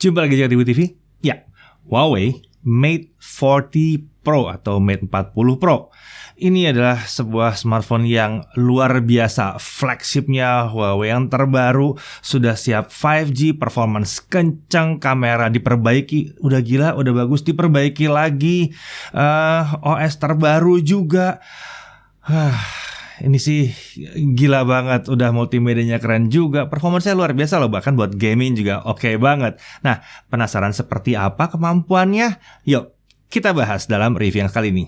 Jumpa lagi di TV. Ya, Huawei Mate 40 Pro atau Mate 40 Pro. Ini adalah sebuah smartphone yang luar biasa. Flagshipnya Huawei yang terbaru, sudah siap 5G, performance kencang, kamera diperbaiki, udah gila, udah bagus, diperbaiki lagi, OS terbaru juga. Ini sih gila banget, udah multimedianya keren juga, performanya luar biasa loh, bahkan buat gaming juga oke banget. Nah, penasaran seperti apa kemampuannya? Yuk, kita bahas dalam review yang kali ini.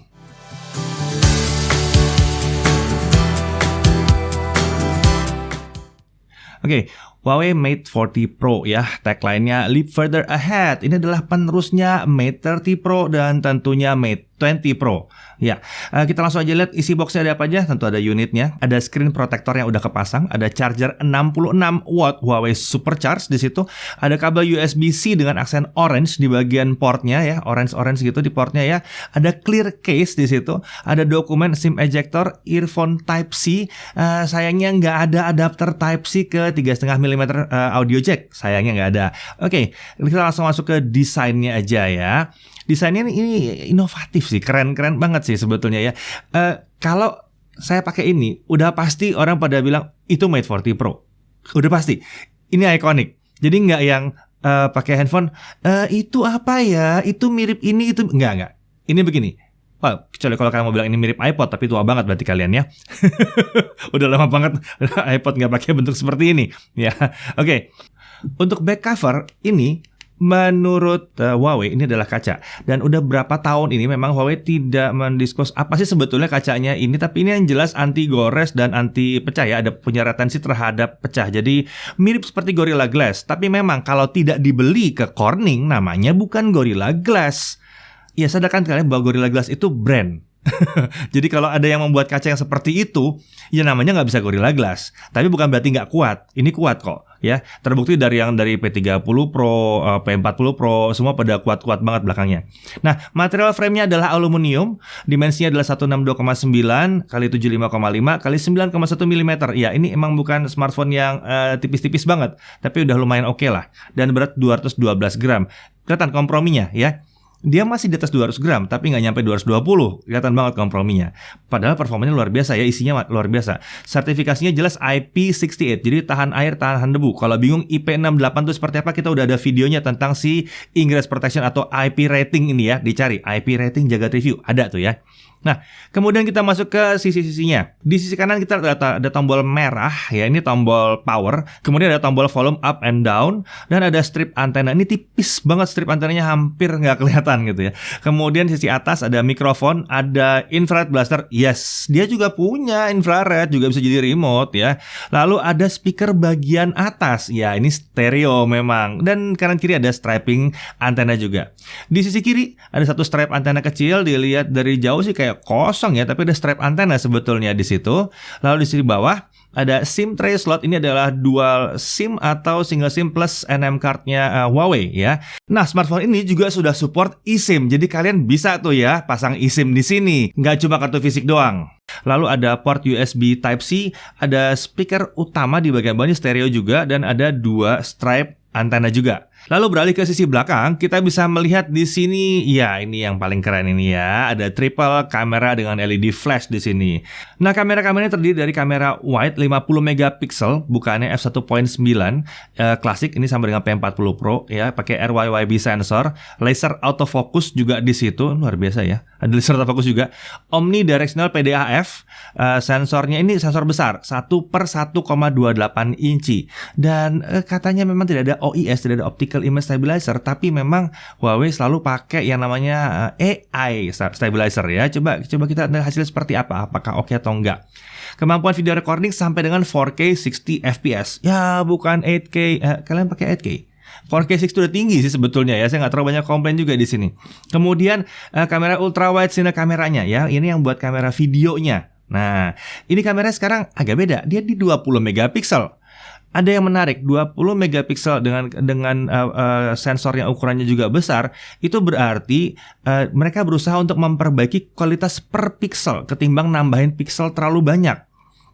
Oke, Huawei Mate 40 Pro ya, tagline-nya Leap Further Ahead. Ini adalah penerusnya Mate 30 Pro dan tentunya Mate 20 Pro. Ya, kita langsung aja lihat isi boxnya ada apa aja. Tentu ada unitnya, ada screen protector yang udah kepasang, ada charger 66 watt Huawei Supercharge di situ, ada kabel USB-C dengan aksen orange di bagian portnya ya, orange gitu di portnya ya. Ada clear case di situ, ada dokumen SIM ejector, earphone Type C. Sayangnya nggak ada adapter Type C ke 3,5 mm audio jack. Sayangnya nggak ada. Oke, kita langsung masuk ke desainnya aja ya. Desainnya ini inovatif sih, keren banget sih sebetulnya ya. Kalau saya pakai ini, udah pasti orang pada bilang itu Mate 40 Pro. Udah pasti. Ini ikonik. Jadi nggak yang pakai handphone, itu apa ya? Itu mirip ini, itu nggak. Ini begini. Wah, kecuali kalau kalian mau bilang ini mirip iPod, tapi tua banget berarti kalian ya. Udah lama banget iPod nggak pakai bentuk seperti ini. Ya, oke. Untuk back cover ini, menurut Huawei ini adalah kaca. Dan udah berapa tahun ini memang Huawei tidak mendiskus apa sih sebetulnya kacanya ini. Tapi ini yang jelas anti gores dan anti pecah ya. Ada punya retensi terhadap pecah. Jadi mirip seperti Gorilla Glass. Tapi memang kalau tidak dibeli ke Corning, namanya bukan Gorilla Glass. Ya, sadarkan kalian bahwa Gorilla Glass itu brand. Jadi kalau ada yang membuat kaca yang seperti itu, ya namanya nggak bisa Gorilla Glass. Tapi bukan berarti nggak kuat. Ini kuat kok. Ya, terbukti dari P30 Pro, P40 Pro, semua pada kuat-kuat banget belakangnya. Nah, material frame-nya adalah aluminium, dimensinya adalah 162,9 x 75,5 x 9,1 mm. Ya, ini emang bukan smartphone yang tipis-tipis banget, tapi udah lumayan oke lah. Dan berat 212 gram. Kelihatan komprominya ya. Dia masih di atas 200 gram, tapi nggak nyampe 220. Kelihatan banget komprominya. Padahal performanya luar biasa ya, isinya luar biasa. Sertifikasinya jelas IP68, jadi tahan air, tahan debu. Kalau bingung IP68 itu seperti apa, kita udah ada videonya tentang si Ingress Protection atau IP rating ini ya. Dicari, IP rating jagat review, ada tuh ya. Nah, kemudian kita masuk ke sisi-sisinya. Di sisi kanan kita ada tombol merah, ya ini tombol power. Kemudian ada tombol volume up and down. Dan ada strip antena. Ini tipis banget strip antenanya, hampir nggak kelihatan gitu ya. Kemudian sisi atas ada mikrofon, ada infrared blaster. Yes, dia juga punya infrared, juga bisa jadi remote ya. Lalu ada speaker bagian atas. Ya, ini stereo memang. Dan kanan kiri ada striping antena juga. Di sisi kiri ada satu strap antena kecil. Dilihat dari jauh sih kayak kosong ya, tapi ada strap antena sebetulnya di situ. Lalu di sisi bawah ada SIM tray slot. Ini adalah dual SIM atau single SIM plus NM cardnya Huawei ya. Nah, smartphone ini juga sudah support eSIM. Jadi kalian bisa tuh ya pasang eSIM di sini. Nggak cuma kartu fisik doang. Lalu ada port USB Type C, ada speaker utama di bagian bawah, ini stereo juga, dan ada dua stripe antena juga. Lalu beralih ke sisi belakang, kita bisa melihat di sini, ya ini yang paling keren ini ya, ada triple kamera dengan LED flash di sini. Nah, kamera-kameranya terdiri dari kamera wide 50 megapiksel, bukannya f1.9 klasik, ini sama dengan P40 Pro ya, pakai RYYB sensor, laser autofocus juga di situ, luar biasa ya. Ada laser autofocus juga, omnidirectional PDAF, sensornya ini sensor besar, 1/1,28 inci, dan katanya memang tidak ada OIS, tidak ada optical image stabilizer, tapi memang Huawei selalu pakai yang namanya AI stabilizer ya. Coba kita lihat hasilnya seperti apa, apakah oke atau enggak. Kemampuan video recording sampai dengan 4K 60 fps. Ya, bukan 8K. Kalian pakai 8K? 4K 60 udah tinggi sih sebetulnya ya. Saya nggak terlalu banyak komplain juga di sini. Kemudian kamera ultra wide cine kameranya ya. Ini yang buat kamera videonya. Nah, ini kameranya sekarang agak beda. Dia di 20 megapiksel. Ada yang menarik, 20 megapiksel dengan sensor yang ukurannya juga besar, itu berarti mereka berusaha untuk memperbaiki kualitas per piksel ketimbang nambahin piksel terlalu banyak.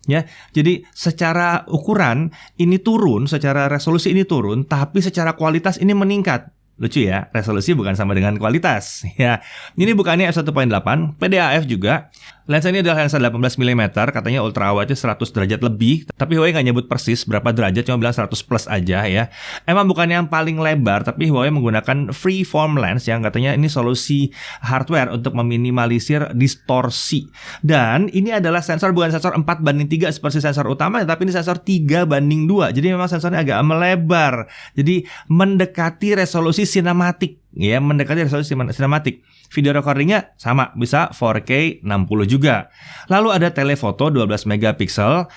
Ya, jadi secara ukuran ini turun, secara resolusi ini turun, tapi secara kualitas ini meningkat. Lucu ya, resolusi bukan sama dengan kualitas. Ya, ini bukannya f1.8, PDAF juga. Lensa ini adalah lensa 18 mm, katanya ultrawide 100 derajat lebih. Tapi Huawei nggak nyebut persis berapa derajat, cuma bilang 100 plus aja ya. Emang bukan yang paling lebar, tapi Huawei menggunakan freeform lens yang katanya ini solusi hardware untuk meminimalisir distorsi. Dan ini adalah sensor bukan sensor 4:3 seperti sensor utama, tapi ini sensor 3:2. Jadi memang sensornya agak melebar. Jadi mendekati resolusi sinematik. Ya, mendekati resolusi sinematik. Video recordingnya sama, bisa 4K 60 juga. Lalu ada telefoto 12 megapiksel.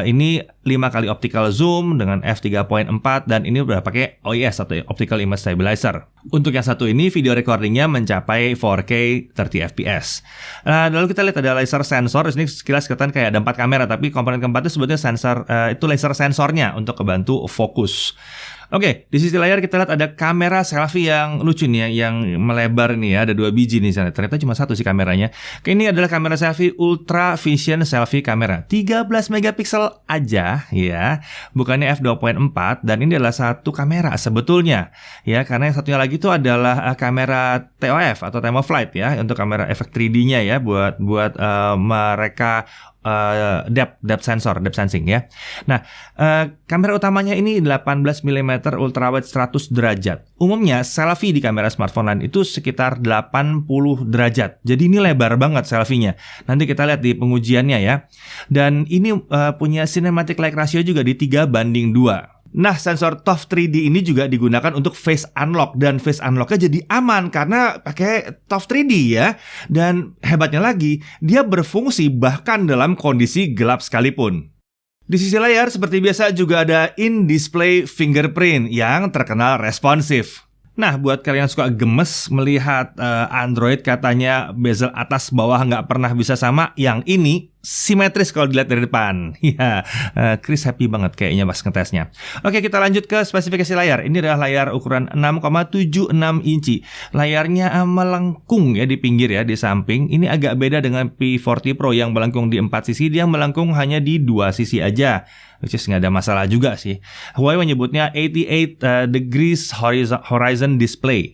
Ini 5 kali optical zoom dengan f3.4 dan ini udah pakai OIS atau Optical Image Stabilizer. Untuk yang satu ini video recordingnya mencapai 4K 30 fps. Lalu kita lihat ada laser sensor. Ini sekilas kelihatan kayak ada 4 kamera, tapi komponen keempat itu sebetulnya sensor, itu laser sensornya untuk membantu fokus. Oke, di sisi layar kita lihat ada kamera selfie yang lucu nih ya, yang melebar nih ya, ada 2 biji nih sana. Ternyata cuma satu sih kameranya. Ini adalah kamera selfie Ultra Vision Selfie Camera, 13 megapiksel aja ya, bukannya f2.4, dan ini adalah satu kamera sebetulnya ya, karena yang satunya lagi itu adalah kamera TOF atau time of flight ya, untuk kamera efek 3D-nya ya, buat mereka depth sensing ya. Nah, kamera utamanya ini 18 mm ultrawide 100 derajat. Umumnya selfie di kamera smartphone lain itu sekitar 80 derajat. Jadi ini lebar banget selfie-nya. Nanti kita lihat di pengujiannya ya. Dan ini punya cinematic light ratio juga di 3:2. Nah, sensor TOF 3D ini juga digunakan untuk face unlock, dan face unlock-nya jadi aman karena pakai TOF 3D ya. Dan hebatnya lagi, dia berfungsi bahkan dalam kondisi gelap sekalipun. Di sisi layar seperti biasa juga ada in-display fingerprint yang terkenal responsif. Nah, buat kalian yang suka gemes melihat Android katanya bezel atas bawah nggak pernah bisa sama, yang ini simetris kalau dilihat dari depan. Ya, Chris happy banget kayaknya pas ngetesnya. Oke, kita lanjut ke spesifikasi layar. Ini adalah layar ukuran 6,76 inci. Layarnya melengkung ya di pinggir ya, di samping. Ini agak beda dengan P40 Pro yang melengkung di 4 sisi, dia melengkung hanya di 2 sisi aja. Which is nggak ada masalah juga sih. Huawei menyebutnya 88 degrees horizon display.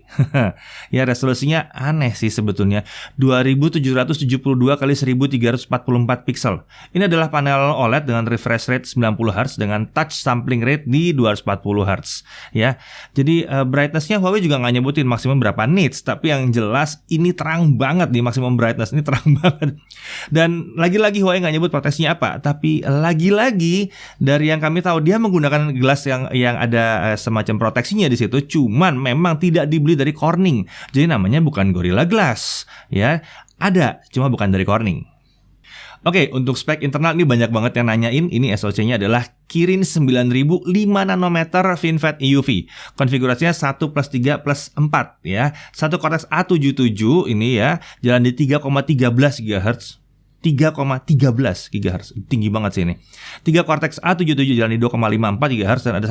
Ya, resolusinya aneh sih sebetulnya. 2772 kali 1344 pixel. Ini adalah panel OLED dengan refresh rate 90 Hz dengan touch sampling rate di 240 Hz. Ya, jadi brightness-nya Huawei juga nggak nyebutin maksimum berapa nits, tapi yang jelas ini terang banget di maksimum brightness, ini terang banget. Dan lagi-lagi Huawei nggak nyebut proteksinya apa, tapi lagi-lagi dari yang kami tahu dia menggunakan gelas yang ada semacam proteksinya di situ, cuman memang tidak dibeli dari Corning. Jadi namanya bukan Gorilla Glass, ya. Ada, cuma bukan dari Corning. Oke, untuk spek internal ini banyak banget yang nanyain. Ini SoC-nya adalah Kirin 9000 5 nanometer FinFET EUV. Konfigurasinya 1+3+4 ya. Satu Cortex A77 ini ya, jalan di 3,13 GHz. 3,13 GHz, tinggi banget sih ini. 3 Cortex A77 jalan di 2,54 GHz dan ada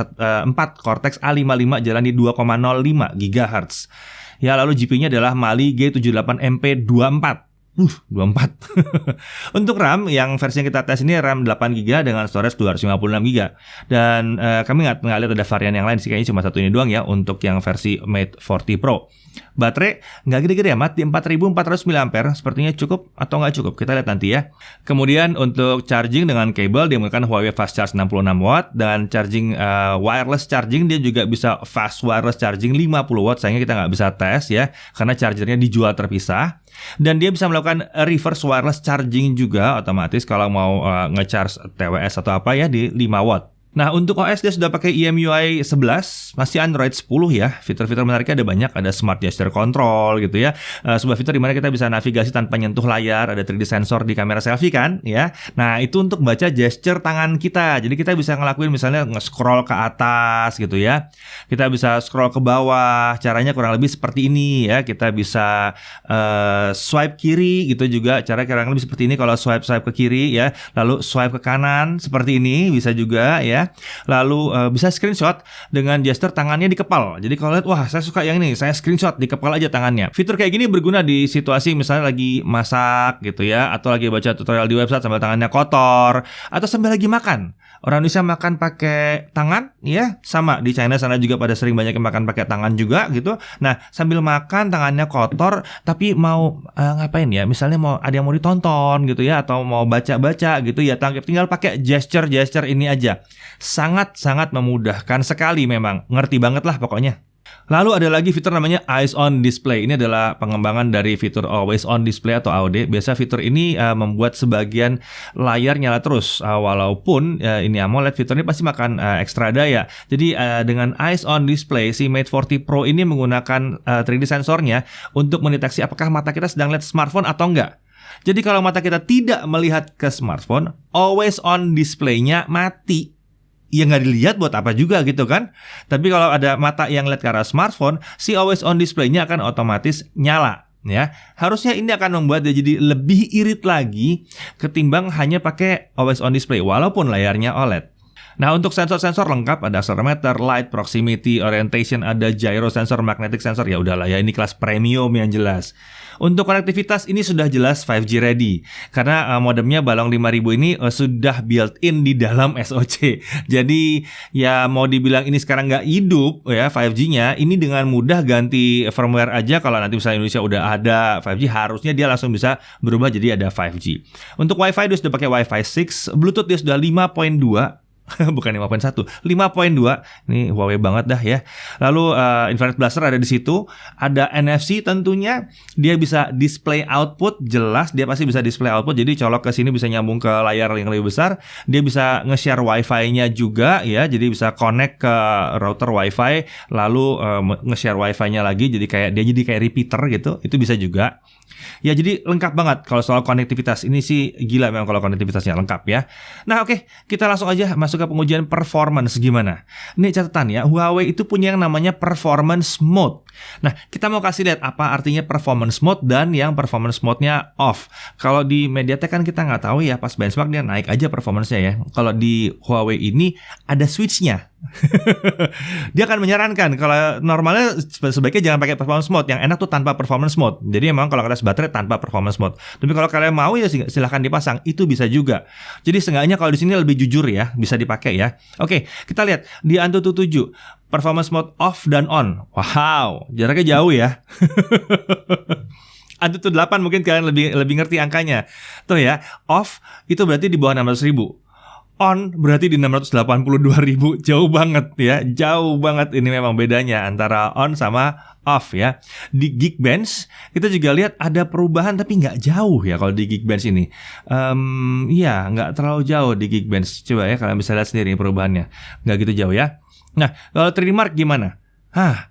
4 Cortex A55 jalan di 2,05 GHz. Ya, lalu GPU-nya adalah Mali G78MP24. 24. Untuk RAM yang versi yang kita tes ini RAM 8GB dengan storage 256GB. Dan kami nggak lihat ada varian yang lain sih, kayaknya cuma satu ini doang ya untuk yang versi Mate 40 Pro. Baterai nggak gede-gede amat di 4400 mAh, sepertinya cukup atau nggak cukup, kita lihat nanti ya. Kemudian untuk charging dengan kabel dia menggunakan Huawei Fast Charge 66W, dan charging wireless charging dia juga bisa fast wireless charging 50W. Sayangnya kita nggak bisa tes ya karena chargernya dijual terpisah. Dan dia bisa melakukan reverse wireless charging juga otomatis kalau mau nge-charge TWS atau apa ya di 5W. Nah, untuk OS dia sudah pakai EMUI 11, masih Android 10 ya. Fitur-fitur menariknya ada banyak, ada Smart Gesture Control gitu ya. Sebuah fitur di mana kita bisa navigasi tanpa nyentuh layar, ada 3D sensor di kamera selfie kan ya. Nah, itu untuk baca gesture tangan kita. Jadi kita bisa ngelakuin misalnya nge-scroll ke atas gitu ya. Kita bisa scroll ke bawah, caranya kurang lebih seperti ini ya. Kita bisa swipe kiri gitu juga, cara kurang lebih seperti ini kalau swipe ke kiri ya. Lalu swipe ke kanan seperti ini bisa juga ya. ya. Lalu bisa screenshot dengan gesture tangannya di kepal. Jadi kalau lihat, wah saya suka yang ini, saya screenshot di kepal aja tangannya. Fitur kayak gini berguna di situasi misalnya lagi masak gitu ya, atau lagi baca tutorial di website sambil tangannya kotor, atau sambil lagi makan. Orang Indonesia makan pakai tangan, ya sama di China sana juga pada sering banyak yang makan pakai tangan juga gitu. Nah sambil makan tangannya kotor, tapi mau ngapain ya? Misalnya mau ada yang mau ditonton gitu ya, atau mau baca-baca gitu ya, tinggal pakai gesture ini aja. Sangat-sangat memudahkan sekali memang, ngerti banget lah pokoknya. Lalu ada lagi fitur namanya Eyes on Display. Ini adalah pengembangan dari fitur Always on Display atau AOD. Biasa fitur ini membuat sebagian layar nyala terus. Walaupun ini AMOLED, fitur ini pasti makan ekstra daya. Jadi dengan Eyes on Display, si Mate 40 Pro ini menggunakan 3D sensornya untuk mendeteksi apakah mata kita sedang lihat smartphone atau enggak. Jadi kalau mata kita tidak melihat ke smartphone, Always on Display-nya mati. Ya nggak dilihat buat apa juga gitu kan. Tapi kalau ada mata yang lihat ke arah smartphone, si Always on Display-nya akan otomatis nyala. Ya, harusnya ini akan membuat dia jadi lebih irit lagi ketimbang hanya pakai Always on Display walaupun layarnya OLED. Nah untuk sensor-sensor lengkap ada accelerometer, light, proximity, orientation, ada gyro sensor, magnetic sensor. Ya udahlah ya, ini kelas premium yang jelas. Untuk konektivitas ini sudah jelas 5G ready karena modemnya Balong 5000 ini sudah built-in di dalam SoC. Jadi ya mau dibilang ini sekarang nggak hidup ya 5G-nya, ini dengan mudah ganti firmware aja. Kalau nanti misalnya Indonesia udah ada 5G, harusnya dia langsung bisa berubah jadi ada 5G. Untuk Wi-Fi dia sudah pakai Wi-Fi 6, Bluetooth dia sudah 5.2. Bukan 5.1, 5.2. Ini Huawei banget dah ya. Lalu infrared blaster ada di situ, ada NFC tentunya. Dia bisa display output, jelas dia pasti bisa display output. Jadi colok ke sini bisa nyambung ke layar yang lebih besar. Dia bisa nge-share Wi-Fi-nya juga ya. Jadi bisa connect ke router Wi-Fi, lalu nge-share Wi-Fi-nya lagi. Jadi kayak repeater gitu. Itu bisa juga. Ya jadi lengkap banget kalau soal konektivitas. Ini sih gila memang kalau konektivitasnya lengkap ya. Nah oke, kita langsung aja masuk ke pengujian performance gimana. Ini catatan ya, Huawei itu punya yang namanya performance mode. Nah kita mau kasih lihat apa artinya performance mode dan yang performance mode-nya off. Kalau di MediaTek kan kita nggak tahu ya, pas benchmark dia naik aja performance-nya ya. Kalau di Huawei ini ada switch-nya. Dia akan menyarankan kalau normalnya sebaiknya jangan pakai performance mode. Yang enak tuh tanpa performance mode. Jadi memang kalau ngecas baterai tanpa performance mode. Tapi kalau kalian mau ya silahkan dipasang, itu bisa juga. Jadi seenggaknya kalau di sini lebih jujur ya, bisa dipakai ya. Oke, kita lihat di Antutu 7 performance mode off dan on. Wow, jaraknya jauh ya. Antutu 8 mungkin kalian lebih ngerti angkanya. Tuh ya, off itu berarti di bawah 600.000. On berarti di 682.000, jauh banget ya, jauh banget. Ini memang bedanya antara on sama off ya. Di Geekbench kita juga lihat ada perubahan tapi nggak jauh ya kalau di Geekbench ini. Iya nggak terlalu jauh di Geekbench. Coba ya kalian bisa lihat sendiri perubahannya, nggak gitu jauh ya. Nah kalau 3D Mark gimana?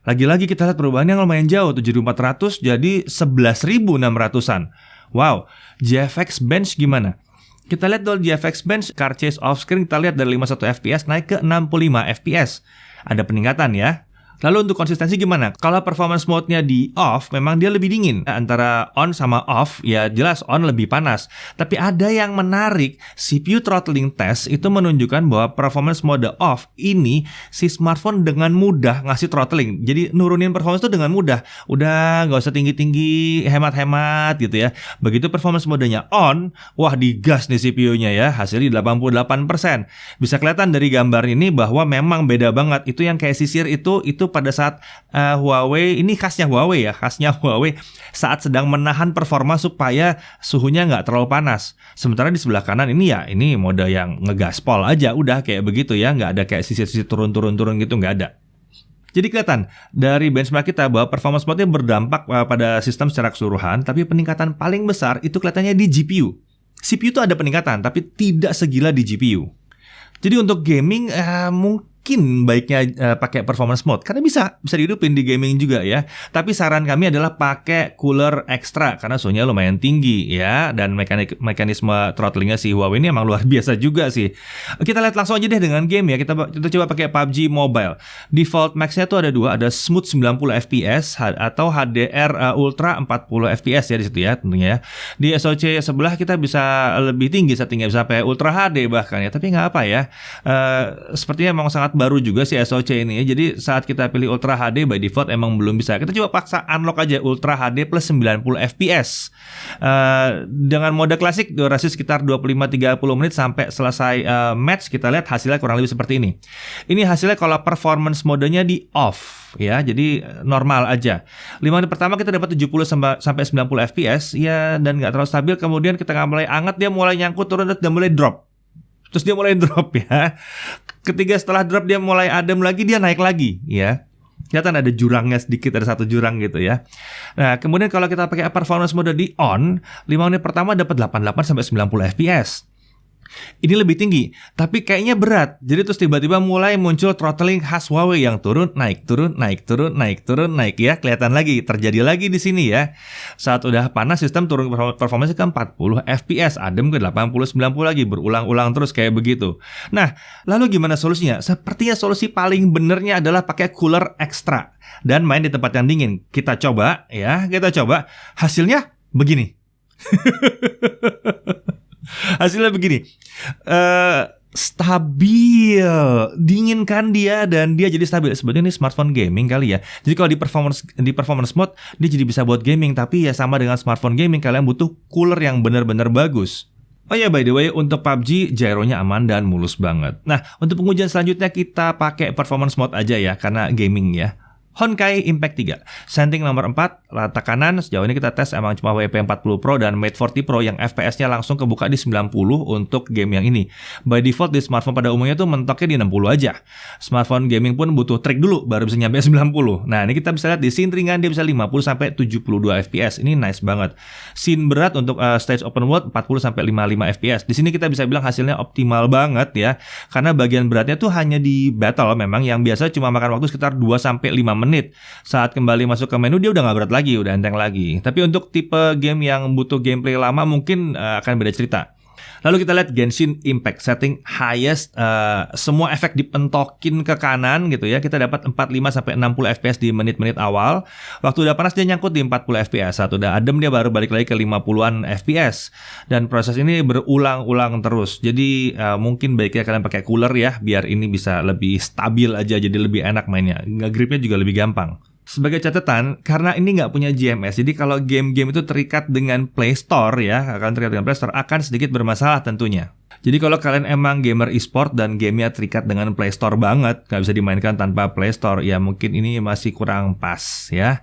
Lagi-lagi kita lihat perubahannya lumayan jauh, 7.400 jadi 11.600-an. Wow, GFX Bench gimana? Kita lihat dulu di GFX Bench, car chase off screen kita lihat dari 51 fps naik ke 65 fps. Ada peningkatan ya. Lalu untuk konsistensi gimana? Kalau performance mode-nya di off, memang dia lebih dingin. Antara on sama off, ya jelas on lebih panas. Tapi ada yang menarik, CPU throttling test itu menunjukkan bahwa performance mode off ini, si smartphone dengan mudah ngasih throttling. Jadi nurunin performance itu dengan mudah. Udah nggak usah tinggi-tinggi, hemat-hemat gitu ya. Begitu performance modenya on, wah digas nih CPU-nya ya. Hasilnya 88%. Bisa kelihatan dari gambar ini bahwa memang beda banget. Itu yang kayak sisir itu pada saat Huawei, ini khasnya Huawei ya, saat sedang menahan performa supaya suhunya nggak terlalu panas. Sementara di sebelah kanan ini ya, ini mode yang ngegaspol aja, udah kayak begitu ya, nggak ada kayak sisir-sisir turun gitu, nggak ada. Jadi kelihatan dari benchmark kita bahwa performance mode-nya berdampak pada sistem secara keseluruhan, tapi peningkatan paling besar itu kelihatannya di GPU. CPU itu ada peningkatan, tapi tidak segila di GPU. Jadi untuk gaming mungkin baiknya pakai performance mode karena bisa dihidupin di gaming juga ya. Tapi saran kami adalah pakai cooler ekstra karena suhunya lumayan tinggi ya, dan mekanisme throttling-nya si Huawei ini emang luar biasa juga sih. Kita lihat langsung aja deh dengan game ya. Kita coba pakai PUBG Mobile. Default max-nya tuh ada dua, ada smooth 90 fps atau HDR Ultra 40 fps ya di situ ya tentunya ya. Di SoC sebelah kita bisa lebih tinggi settingnya, bisa sampai Ultra HD bahkan ya. Tapi nggak apa ya. Sepertinya emang sangat baru juga si SoC ini ya. Jadi saat kita pilih Ultra HD by default emang belum bisa. Kita coba paksa unlock aja Ultra HD plus 90 fps. Dengan mode klasik durasi sekitar 25-30 menit sampai selesai match. Kita lihat hasilnya kurang lebih seperti ini. Ini hasilnya kalau performance modenya di off ya, jadi normal aja. 5 menit pertama kita dapat 70 sampai 90 fps ya, dan nggak terlalu stabil. Kemudian kita nggak mulai anget, dia mulai nyangkut turun dan mulai drop. Terus dia mulai drop ya. Ketika setelah drop dia mulai adem lagi, dia naik lagi ya. Kelihatan ada jurangnya sedikit, ada satu jurang gitu ya. Nah, kemudian kalau kita pakai performance mode di on, 5 menit pertama dapat 88 sampai 90 fps. Ini lebih tinggi, tapi kayaknya berat. Jadi terus tiba-tiba mulai muncul throttling khas Huawei yang turun, naik, turun, naik, turun, naik, turun, naik ya. Kelihatan lagi, terjadi lagi di sini ya. Saat udah panas sistem turun performanya ke 40 fps, adem ke 80-90 lagi, berulang-ulang terus kayak begitu. Nah, lalu gimana solusinya? Sepertinya solusi paling benernya adalah pakai cooler ekstra dan main di tempat yang dingin. Kita coba ya, hasilnya begini. Hasilnya begini, stabil, dingin kan dia, dan dia jadi stabil. Sebenarnya ini smartphone gaming kali ya. Jadi kalau di performance mode dia jadi bisa buat gaming, tapi ya sama dengan smartphone gaming, kalian butuh cooler yang benar-benar bagus. Oh ya, by the way, untuk PUBG gyronya aman dan mulus banget. Nah, untuk pengujian selanjutnya kita pakai performance mode aja ya, karena gaming ya. Honkai Impact 3, setting nomor 4, rata kanan. Sejauh ini kita tes emang cuma WP40 Pro dan Mate 40 Pro yang FPS-nya langsung kebuka di 90 untuk game yang ini. By default di smartphone pada umumnya tuh mentoknya di 60 aja. Smartphone gaming pun butuh trik dulu baru bisa nyampe 90. Nah, ini kita bisa lihat di scene ringan dia bisa 50 sampai 72 FPS. Ini nice banget. Scene berat untuk stage open world 40 sampai 55 FPS. Di sini kita bisa bilang hasilnya optimal banget ya. Karena bagian beratnya tuh hanya di battle memang yang biasa cuma makan waktu sekitar 2 sampai 5 menit. Saat kembali masuk ke menu dia udah nggak berat lagi, udah enteng lagi. Tapi untuk tipe game yang butuh gameplay lama mungkin akan beda cerita. Lalu kita lihat Genshin Impact setting highest, semua efek dipentokin ke kanan gitu ya. Kita dapat 45 sampai 60 fps di menit-menit awal. Waktu udah panas dia nyangkut di 40 fps. Saat udah adem dia baru balik lagi ke 50-an fps. Dan proses ini berulang-ulang terus. Jadi mungkin baiknya kalian pakai cooler ya, biar ini bisa lebih stabil aja, jadi lebih enak mainnya. Nge-gripnya juga lebih gampang. Sebagai catatan, karena ini nggak punya GMS, jadi kalau game-game itu terikat dengan Play Store ya, akan sedikit bermasalah tentunya. Jadi kalau kalian emang gamer e-sport dan gamenya terikat dengan Play Store banget, nggak bisa dimainkan tanpa Play Store, ya mungkin ini masih kurang pas ya.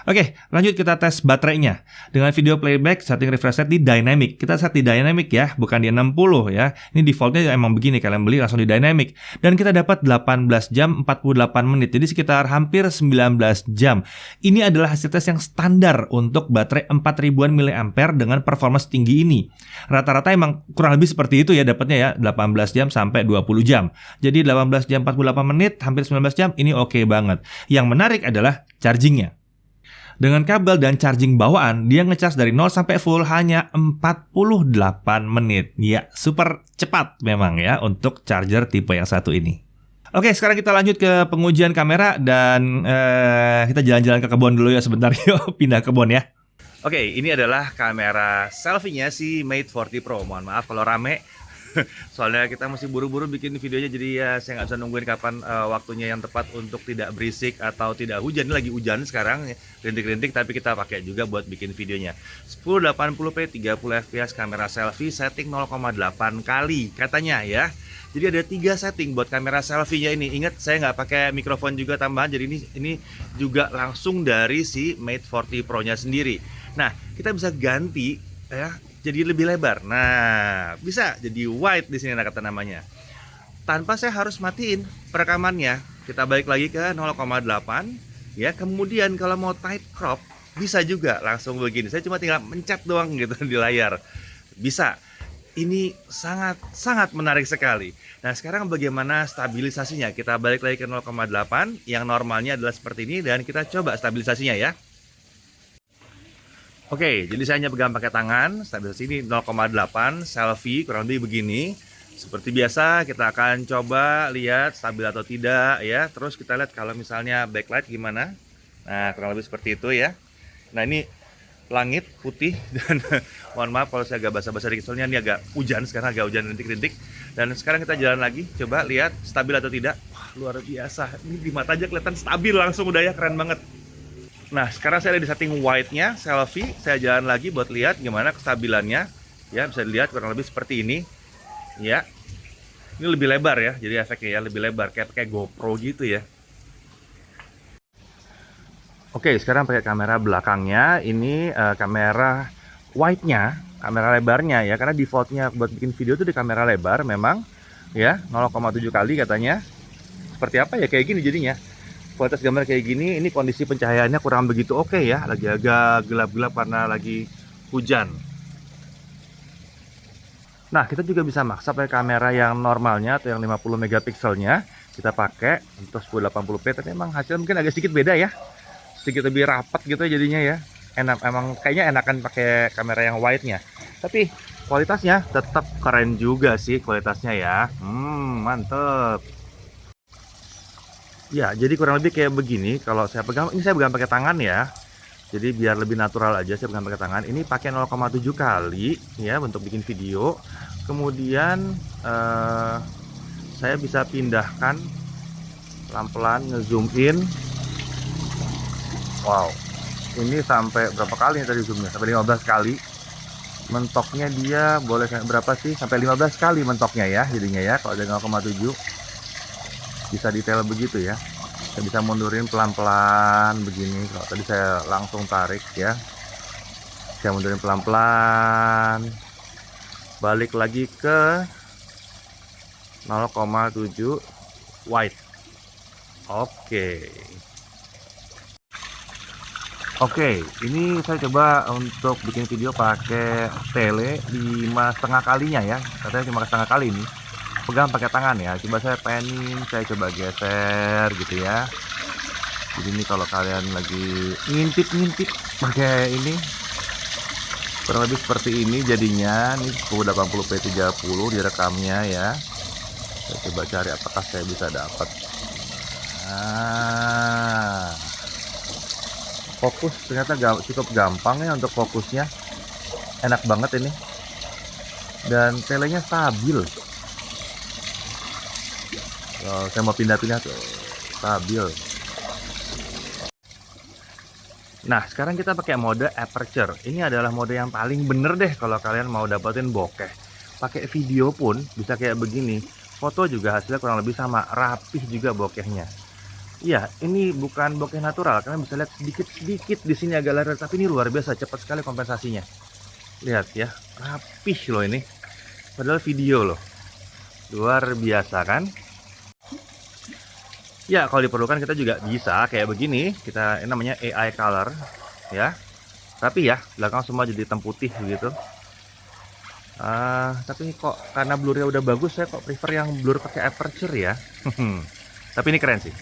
Oke, lanjut kita tes baterainya. Dengan video playback, setting refresh rate di dynamic. Kita set di dynamic ya, bukan di 60 ya. Ini defaultnya emang begini, kalian beli langsung di dynamic. Dan kita dapat 18 jam 48 menit, jadi sekitar hampir 19 jam. Ini adalah hasil tes yang standar untuk baterai 4000-an mAh dengan performa tinggi ini. Rata-rata emang kurang lebih seperti itu ya dapatnya ya, 18 jam sampai 20 jam. Jadi 18 jam 48 menit, hampir 19 jam, ini oke banget. Yang menarik adalah chargingnya. Dengan kabel dan charging bawaan, dia ngecas dari 0 sampai full hanya 48 menit. Ya, super cepat memang ya untuk charger tipe yang satu ini. Oke, sekarang kita lanjut ke pengujian kamera dan kita jalan-jalan ke kebun dulu ya sebentar. Yuk, pindah kebun ya. Oke, ini adalah kamera selfie-nya si Mate 40 Pro. Mohon maaf kalau rame. Soalnya kita masih buru-buru bikin videonya, jadi ya saya nggak bisa nungguin kapan waktunya yang tepat untuk tidak berisik atau tidak hujan. Ini lagi hujan sekarang, rintik-rintik, tapi kita pakai juga buat bikin videonya. 1080p 30 fps kamera selfie, setting 0,8 kali katanya ya. Jadi ada 3 setting buat kamera selfie-nya ini. Ingat, saya nggak pakai mikrofon juga tambahan, jadi ini juga langsung dari si Mate 40 Pro-nya sendiri. Nah, kita bisa ganti ya, jadi lebih lebar. Nah, bisa jadi wide di sini kata namanya. Tanpa saya harus matiin perekamannya. Kita balik lagi ke 0,8 ya. Kemudian kalau mau tight crop bisa juga langsung begini. Saya cuma tinggal mencet doang gitu di layar. Bisa. Ini sangat menarik sekali. Nah, sekarang bagaimana stabilisasinya? Kita balik lagi ke 0,8 yang normalnya adalah seperti ini dan kita coba stabilisasinya ya. Oke, jadi saya hanya pegang pakai tangan. Stabilisasi ini 0,8 selfie kurang lebih begini. Seperti biasa kita akan coba lihat stabil atau tidak ya. Terus kita lihat kalau misalnya backlight gimana. Nah, kurang lebih seperti itu ya. Nah, ini langit putih dan mohon maaf kalau saya agak basah-basah dikit soalnya ini agak hujan, sekarang agak hujan rintik-rintik. Dan sekarang kita jalan lagi, coba lihat stabil atau tidak. Wah, luar biasa, ini di mata aja kelihatan stabil langsung udah ya, keren banget. Nah, sekarang saya ada di setting white-nya, selfie. Saya jalan lagi buat lihat gimana kestabilannya. Ya, bisa dilihat kurang lebih seperti ini. Ya, ini lebih lebar ya, jadi efeknya ya lebih lebar, kayak pakai GoPro gitu ya. Oke, sekarang pakai kamera belakangnya. Ini kamera wide-nya, kamera lebarnya ya. Karena defaultnya buat bikin video tuh di kamera lebar memang ya 0,7 kali katanya. Seperti apa ya kayak gini jadinya. Kualitas gambar kayak gini, ini kondisi pencahayaannya kurang begitu oke ya. Lagi agak gelap-gelap karena lagi hujan. Nah, kita juga bisa maksa pakai kamera yang normalnya atau yang 50 megapikselnya. Kita pakai untuk 1080p, tapi emang hasilnya mungkin agak sedikit beda ya. Sedikit lebih rapat gitu jadinya ya. Enak, emang kayaknya enakan pakai kamera yang wide-nya. Tapi kualitasnya tetap keren juga sih kualitasnya ya. Mantep. Ya, jadi kurang lebih kayak begini. Kalau saya pegang, ini saya pegang pakai tangan ya. Jadi biar lebih natural aja saya pegang pakai tangan. Ini pakai 0,7 kali ya untuk bikin video. Kemudian saya bisa pindahkan pelan-pelan, ngezoom in. Wow, ini sampai berapa kali nih tadi zoomnya? Sampai 15 kali. Mentoknya dia boleh kayak berapa sih? Sampai 15 kali mentoknya ya jadinya ya. Kalau ada 0,7 bisa detail begitu ya. Saya bisa mundurin pelan-pelan begini. Kalau tadi saya langsung tarik ya. Saya mundurin pelan-pelan. Balik lagi ke 0,7 wide. Oke, ini saya coba untuk bikin video pakai tele 5,5 kalinya ya. Katanya 5,5 kali ini. Pegang pakai tangan ya. Coba saya panning, saya coba geser gitu ya. Jadi ini kalau kalian lagi ngintip-ngintip pakai ini kurang lebih seperti ini jadinya. Ini 1080p 30 direkamnya ya. Saya coba cari apakah saya bisa dapat. Nah, fokus ternyata cukup gampang ya untuk fokusnya, enak banget ini dan telenya stabil. Saya mau pindah-pindah tuh stabil. Nah, sekarang kita pakai mode aperture. Ini adalah mode yang paling bener deh kalau kalian mau dapetin bokeh. Pakai video pun bisa kayak begini. Foto juga hasilnya kurang lebih sama, rapih juga bokehnya. Iya, ini bukan bokeh natural. Kalian bisa lihat sedikit-sedikit di sini agak lereng, tapi ini luar biasa, cepat sekali kompensasinya. Lihat ya, rapih loh ini. Padahal video loh. Luar biasa kan? Ya, kalau diperlukan kita juga bisa kayak begini. Kita ini namanya AI color ya. Tapi ya, belakang semua jadi hitam putih begitu. Tapi kok karena blurnya udah bagus, saya kok prefer yang blur pakai aperture ya. Tapi ini keren sih.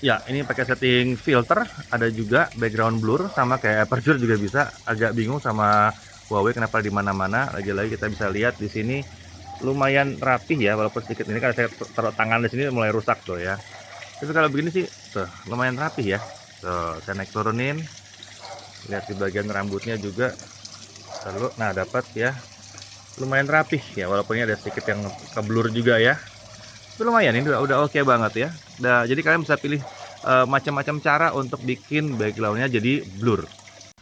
Ya, ini pakai setting filter, ada juga background blur sama kayak aperture juga bisa. Agak bingung sama Huawei kenapa di mana-mana. Lagi-lagi kita bisa lihat di sini lumayan rapih ya, walaupun sedikit ini kan saya taruh tangan di sini mulai rusak tuh ya. Tapi kalau begini sih tuh lumayan rapih ya. Tuh, saya naik turunin. Lihat di bagian rambutnya juga. Lalu nah dapat ya. Lumayan rapih ya, walaupun ini ada sedikit yang keblur juga ya. Itu lumayan, ini udah oke banget ya. Nah, jadi kalian bisa pilih macam-macam cara untuk bikin backgroundnya jadi blur.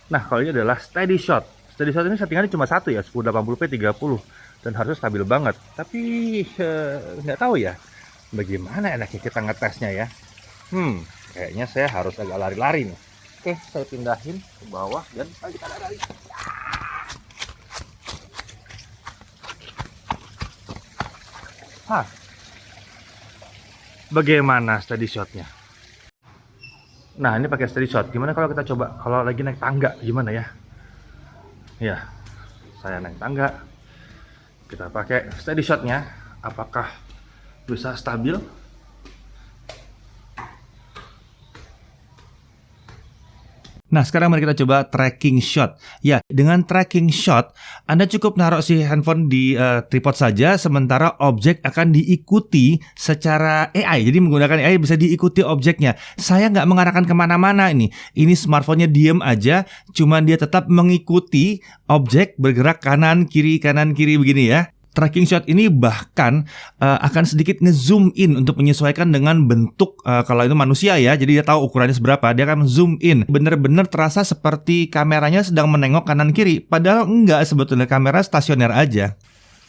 Nah, kalau ini adalah steady shot. Steady shot ini settingannya cuma satu ya, 1080p 30 dan harusnya stabil banget. Tapi nggak tahu ya, bagaimana enaknya kita ngetesnya ya. Kayaknya saya harus agak lari-lari nih. Oke, saya pindahin ke bawah dan kita lari. Bagaimana steady shotnya? Nah, ini pakai steady shot. Gimana kalau kita coba kalau lagi naik tangga, gimana ya? Ya, saya naik tangga. Kita pakai steady shotnya, apakah bisa stabil? Nah, sekarang mari kita coba tracking shot. Ya, dengan tracking shot, Anda cukup naruh si handphone di tripod saja, sementara objek akan diikuti secara AI. Jadi menggunakan AI bisa diikuti objeknya. Saya nggak mengarahkan kemana-mana ini. Ini smartphone-nya diem aja, cuman dia tetap mengikuti objek bergerak kanan kiri begini ya. Tracking shot ini bahkan akan sedikit ngezoom in untuk menyesuaikan dengan bentuk kalau itu manusia ya, jadi dia tahu ukurannya seberapa, dia akan zoom in. Bener-bener terasa seperti kameranya sedang menengok kanan kiri, padahal enggak, sebetulnya kamera stasioner aja.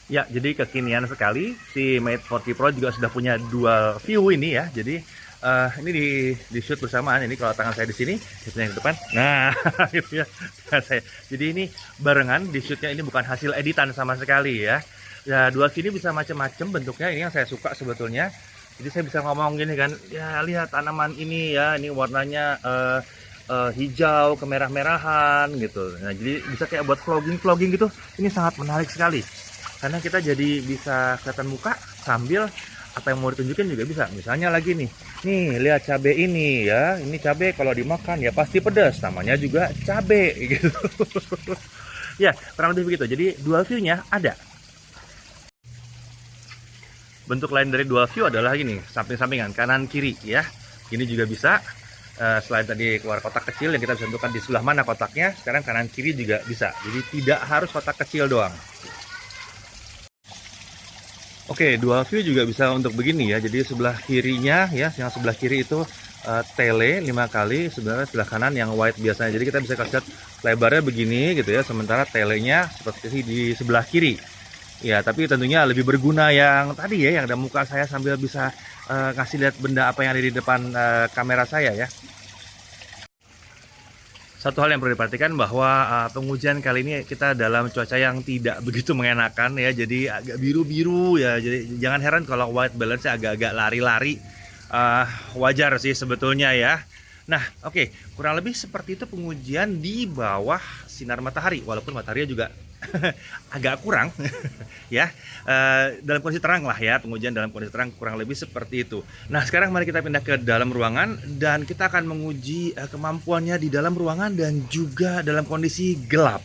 Ya, jadi kekinian sekali, si Mate 40 Pro juga sudah punya dual view ini ya, jadi ini di shoot bersamaan. Ini kalau tangan saya di sini, yang di depan. Nah, gitu ya. Jadi ini barengan di shootnya, ini bukan hasil editan sama sekali ya. Ya, dual view ini bisa macam-macam bentuknya. Ini yang saya suka sebetulnya. Jadi saya bisa ngomong gini kan, ya lihat tanaman ini ya, ini warnanya hijau kemerah-merahan gitu. Nah, jadi bisa kayak buat vlogging gitu. Ini sangat menarik sekali. Karena kita jadi bisa kelihatan muka sambil apa yang mau ditunjukin juga bisa. Misalnya lagi nih lihat cabai ini ya. Ini cabai kalau dimakan ya pasti pedas. Namanya juga cabai gitu. Ya, kurang lebih begitu. Jadi dual view-nya ada. Bentuk lain dari dual view adalah ini, samping-sampingan, kanan kiri ya. Ini juga bisa. Selain tadi keluar kotak kecil yang kita bisa tentukan di sebelah mana kotaknya, sekarang kanan kiri juga bisa. Jadi tidak harus kotak kecil doang. Oke, dual view juga bisa untuk begini ya. Jadi sebelah kirinya ya, yang sebelah kiri itu tele 5 kali, sebenarnya sebelah kanan yang wide biasanya. Jadi kita bisa lihat lebarnya begini gitu ya, sementara telenya seperti di sebelah kiri. Ya, tapi tentunya lebih berguna yang tadi ya, yang ada muka saya sambil bisa ngasih lihat benda apa yang ada di depan kamera saya ya. Satu hal yang perlu diperhatikan bahwa pengujian kali ini kita dalam cuaca yang tidak begitu mengenakan ya, jadi agak biru-biru ya. Jadi jangan heran kalau white balance agak-agak lari-lari, wajar sih sebetulnya ya. Nah, oke, kurang lebih seperti itu pengujian di bawah sinar matahari, walaupun matahari juga agak kurang ya, dalam kondisi terang lah ya, pengujian dalam kondisi terang kurang lebih seperti itu. Nah, sekarang mari kita pindah ke dalam ruangan dan kita akan menguji kemampuannya di dalam ruangan dan juga dalam kondisi gelap.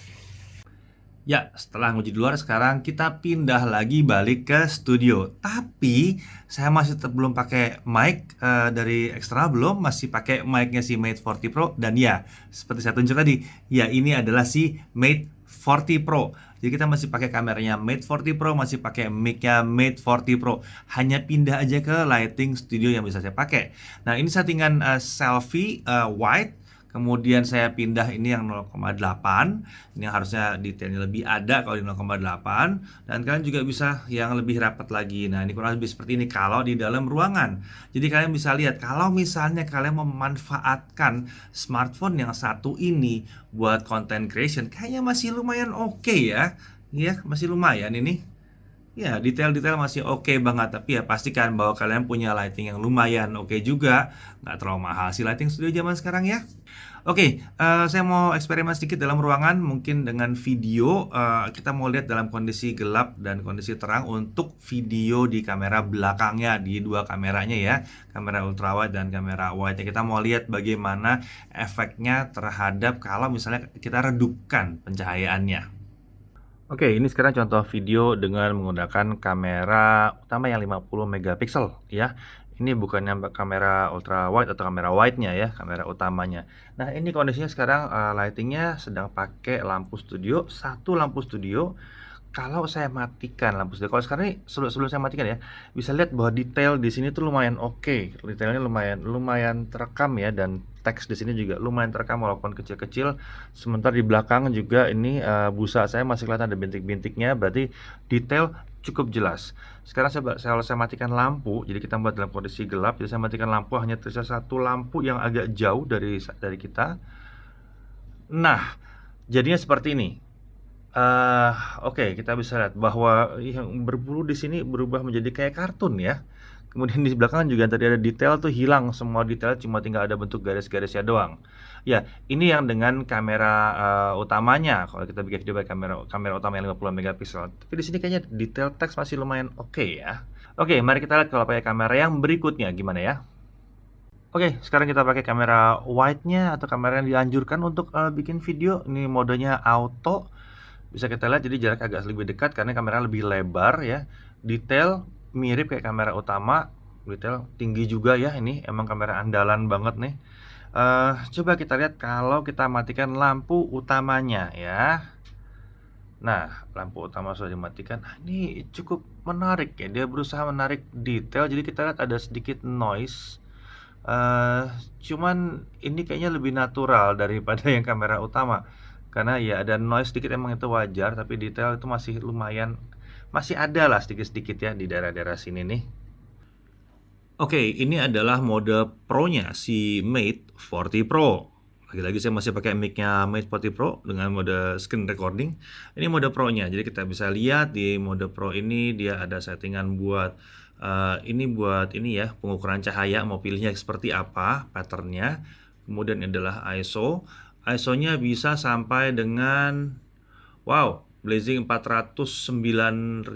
Ya, setelah nguji di luar, sekarang kita pindah lagi balik ke studio. Tapi saya masih tetap belum pakai mic dari eksternal, belum, masih pakai mic-nya si Mate 40 Pro. Dan ya, seperti saya tunjuk tadi, ya ini adalah si Mate 40 Pro. Jadi kita masih pakai kameranya Mate 40 Pro, masih pakai mic-nya Mate 40 Pro. Hanya pindah aja ke lighting studio yang bisa saya pakai. Nah, ini settingan selfie wide. Kemudian saya pindah ini yang 0,8. Ini harusnya detailnya lebih ada kalau di 0,8. Dan kalian juga bisa yang lebih rapat lagi. Nah, ini kurang lebih seperti ini kalau di dalam ruangan. Jadi kalian bisa lihat, kalau misalnya kalian memanfaatkan smartphone yang satu ini buat content creation, kayaknya masih lumayan oke ya. Iya, masih lumayan ini. Ya, detail-detail masih oke banget, tapi ya pastikan bahwa kalian punya lighting yang lumayan oke juga. Nggak terlalu mahal sih lighting studio zaman sekarang ya. Oke, saya mau eksperimen sedikit dalam ruangan, mungkin dengan video. Kita mau lihat dalam kondisi gelap dan kondisi terang untuk video di kamera belakangnya, di dua kameranya ya, kamera ultrawide dan kamera wide. Kita mau lihat bagaimana efeknya terhadap kalau misalnya kita redupkan pencahayaannya. Oke, ini sekarang contoh video dengan menggunakan kamera utama yang 50 megapiksel ya. Ini bukannya kamera ultra wide atau kamera wide-nya ya, kamera utamanya. Nah, ini kondisinya sekarang lightingnya sedang pakai lampu studio, satu lampu studio. Kalau saya matikan lampu studio, kalau sekarang ini sebelum saya matikan ya, bisa lihat bahwa detail di sini tuh lumayan oke. Detailnya lumayan terekam ya, dan teks di sini juga lumayan terekam walaupun kecil-kecil. Sementara di belakang juga ini busa saya masih kelihatan ada bintik-bintiknya, berarti detail cukup jelas. Sekarang saya matikan lampu, jadi kita buat dalam kondisi gelap. Jadi saya matikan lampu, hanya tersisa satu lampu yang agak jauh dari kita. Nah, jadinya seperti ini. Oke, kita bisa lihat bahwa yang berbulu di sini berubah menjadi kayak kartun ya. Kemudian di belakang juga tadi ada detail tuh hilang, semua detail cuma tinggal ada bentuk garis-garisnya doang. Ya, ini yang dengan kamera utamanya. Kalau kita bikin video pakai kamera kamera utama yang 50 megapiksel. Tapi di sini kayaknya detail teks masih lumayan oke ya. Oke, mari kita lihat kalau pakai kamera yang berikutnya gimana ya. Oke, sekarang kita pakai kamera wide-nya atau kamera yang dianjurkan untuk bikin video. Ini modenya auto. Bisa kita lihat jadi jarak agak lebih dekat karena kamera lebih lebar ya. Detail mirip kayak kamera utama, detail tinggi juga ya. Ini emang kamera andalan banget nih. Coba kita lihat kalau kita matikan lampu utamanya ya. Nah, lampu utama sudah dimatikan. Nah, ini cukup menarik ya. Dia berusaha menarik detail. Jadi kita lihat ada sedikit noise. Eee, Cuman ini kayaknya lebih natural daripada yang kamera utama. Karena ya ada noise sedikit emang itu wajar, tapi detail itu masih lumayan masih ada lah sedikit-sedikit ya di daerah-daerah sini nih. Oke, ini adalah mode Pro-nya si Mate 40 Pro. Lagi-lagi saya masih pakai mic-nya Mate 40 Pro dengan mode screen recording. Ini mode Pro-nya. Jadi kita bisa lihat di mode Pro ini dia ada settingan buat ini ya, pengukuran cahaya mau pilihnya seperti apa pattern-nya. Kemudian adalah ISO. ISO-nya bisa sampai dengan wow, blazing 409.000.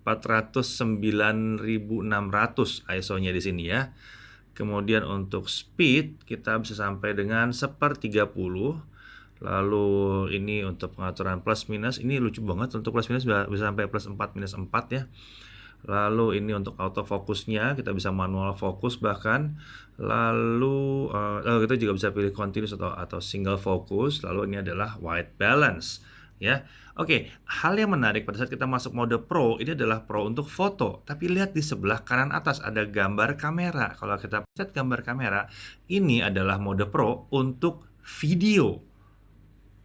409.600 ISO-nya di sini ya. Kemudian untuk speed kita bisa sampai dengan 1/30. Lalu ini untuk pengaturan plus minus, ini lucu banget untuk plus minus bisa sampai plus 4 minus 4 ya. Lalu ini untuk autofocusnya kita bisa manual fokus bahkan. Lalu kita juga bisa pilih continuous atau single focus. Lalu ini adalah white balance ya. Oke, hal yang menarik pada saat kita masuk mode Pro ini adalah Pro untuk foto. Tapi lihat di sebelah kanan atas ada gambar kamera. Kalau kita pencet gambar kamera, ini adalah mode Pro untuk video.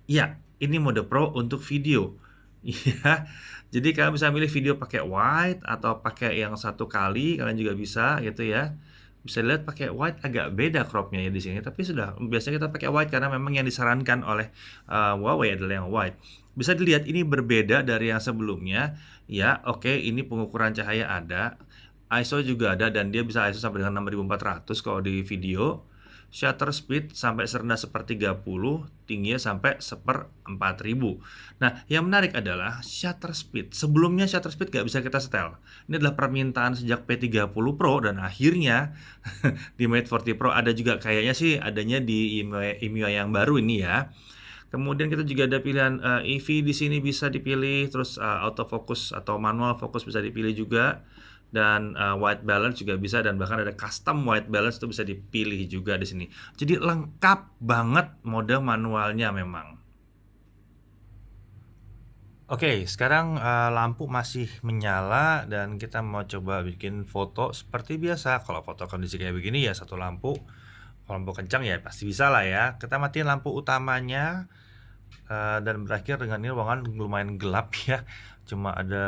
Ya, ini mode Pro untuk video. Iya, jadi kalian bisa milih video pakai wide atau pakai yang satu kali, kalian juga bisa gitu ya. Bisa lihat pakai wide agak beda cropnya ya di sini, tapi sudah biasanya kita pakai wide karena memang yang disarankan oleh Huawei adalah yang wide. Bisa dilihat ini berbeda dari yang sebelumnya. Ya, oke, ini pengukuran cahaya ada, ISO juga ada dan dia bisa ISO sampai dengan 6400 kalau di video. Shutter speed sampai serendah 1/30, tingginya sampai 1/4000. Nah, yang menarik adalah shutter speed. Sebelumnya shutter speed nggak bisa kita setel. Ini adalah permintaan sejak P30 Pro dan akhirnya di Mate 40 Pro ada juga kayaknya sih adanya di EMUI yang baru ini ya. Kemudian kita juga ada pilihan EV di sini bisa dipilih, terus autofocus atau manual fokus bisa dipilih juga. Dan white balance juga bisa dan bahkan ada custom white balance itu bisa dipilih juga di sini. Jadi lengkap banget mode manualnya memang. Oke, sekarang lampu masih menyala dan kita mau coba bikin foto seperti biasa. Kalau foto kondisi kayak begini ya satu lampu. Kalau lampu kencang ya pasti bisa lah ya. Kita matiin lampu utamanya dan berakhir dengan ini ruangan lumayan gelap ya. Cuma ada